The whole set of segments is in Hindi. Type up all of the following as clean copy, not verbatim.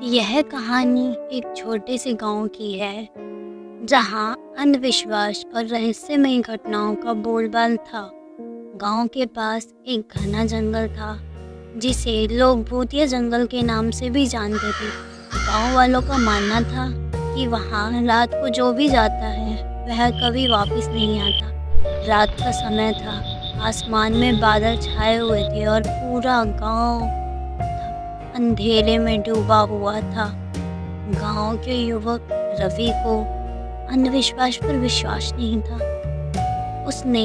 यह कहानी एक छोटे से गांव की है जहां अंधविश्वास और रहस्यमय घटनाओं का बोलबाला था। गांव के पास एक घना जंगल था जिसे लोग भूतिया जंगल के नाम से भी जानते थे। गांव वालों का मानना था कि वहां रात को जो भी जाता है वह कभी वापस नहीं आता। रात का समय था, आसमान में बादल छाए हुए थे और पूरा गांव अंधेरे में डूबा हुआ था। गांव के युवक रवि को अंधविश्वास पर विश्वास नहीं था। उसने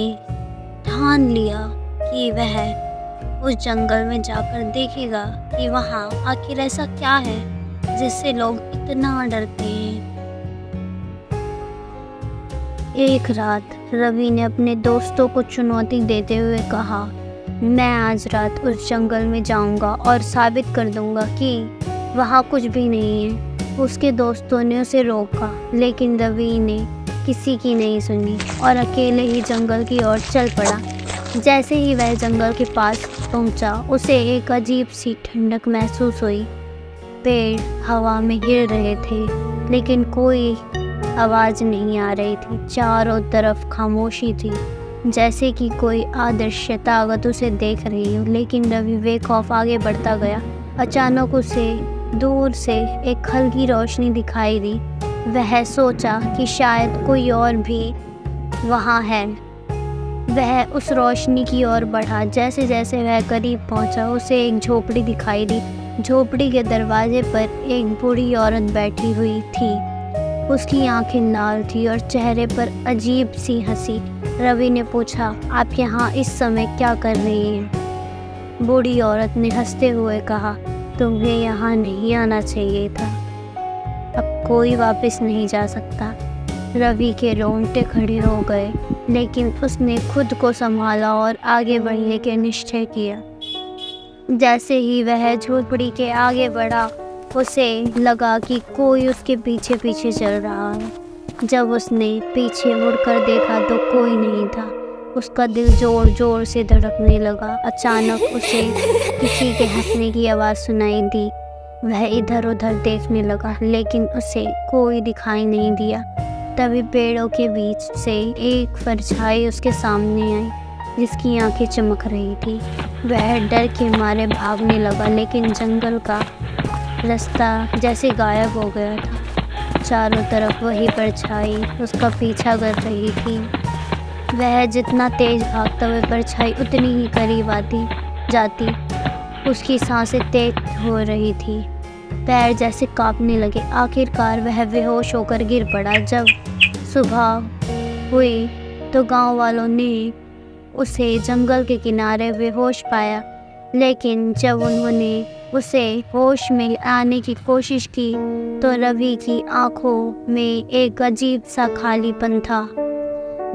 ठान लिया कि वह उस जंगल में जाकर देखेगा कि वहां आखिर ऐसा क्या है जिससे लोग इतना डरते हैं। एक रात रवि ने अपने दोस्तों को चुनौती देते हुए कहा, मैं आज रात उस जंगल में जाऊंगा और साबित कर दूंगा कि वहाँ कुछ भी नहीं है। उसके दोस्तों ने उसे रोका, लेकिन रवि ने किसी की नहीं सुनी और अकेले ही जंगल की ओर चल पड़ा। जैसे ही वह जंगल के पास पहुंचा, उसे एक अजीब सी ठंडक महसूस हुई। पेड़ हवा में हिल रहे थे, लेकिन कोई आवाज़ नहीं आ रही थी। चारों तरफ खामोशी थी, जैसे कि कोई अदृश्य ताकत उसे देख रही हो। लेकिन रवि बेखौफ आगे बढ़ता गया। अचानक उसे दूर से एक हल्की रोशनी दिखाई दी। वह सोचा कि शायद कोई और भी वहाँ है। वह उस रोशनी की ओर बढ़ा। जैसे जैसे वह करीब पहुँचा, उसे एक झोपड़ी दिखाई दी। झोपड़ी के दरवाजे पर एक बूढ़ी औरत बैठी हुई थी। उसकी आंखें लाल थी और चेहरे पर अजीब सी हंसी। रवि ने पूछा, आप यहाँ इस समय क्या कर रही हैं? बूढ़ी औरत ने हंसते हुए कहा, तुम्हें यहाँ नहीं आना चाहिए था। अब कोई वापस नहीं जा सकता। रवि के रोंगटे खड़े हो गए, लेकिन उसने खुद को संभाला और आगे बढ़ने के निश्चय किया। जैसे ही वह झोपड़ी के आगे बढ़ा, उसे लगा कि कोई उसके पीछे पीछे चल रहा है। जब उसने पीछे मुड़कर देखा तो कोई नहीं था। उसका दिल जोर जोर से धड़कने लगा। अचानक उसे किसी के हंसने की आवाज़ सुनाई दी। वह इधर उधर देखने लगा, लेकिन उसे कोई दिखाई नहीं दिया। तभी पेड़ों के बीच से एक परछाई उसके सामने आई, जिसकी आंखें चमक रही थी। वह डर के मारे भागने लगा, लेकिन जंगल का रास्ता जैसे गायब हो गया था। चारों तरफ वही परछाई उसका पीछा कर रही थी। वह जितना तेज भागता, वह परछाई उतनी ही करीब आती जाती। उसकी सांसें तेज हो रही थी, पैर जैसे कांपने लगे। आखिरकार वह बेहोश होकर गिर पड़ा। जब सुबह हुई तो गांव वालों ने उसे जंगल के किनारे बेहोश पाया, लेकिन जब उन्होंने उसे होश में आने की कोशिश की तो रवि की आंखों में एक अजीब सा खालीपन था।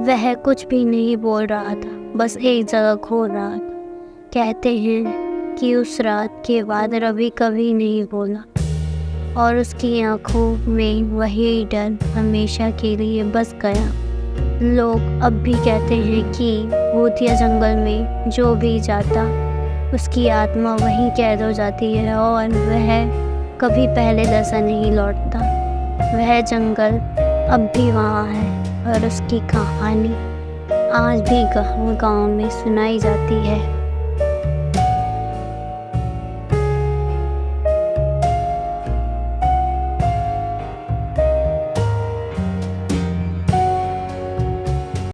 वह कुछ भी नहीं बोल रहा था, बस एक जगह खो रहा था। कहते हैं कि उस रात के बाद रवि कभी नहीं बोला और उसकी आंखों में वही डर हमेशा के लिए बस गया। लोग अब भी कहते हैं कि भूतिया जंगल में जो भी जाता, उसकी आत्मा वहीं कैद हो जाती है और वह कभी पहले जैसा नहीं लौटता। वह जंगल अब भी वहाँ है और उसकी कहानी आज भी गाँव में सुनाई जाती है।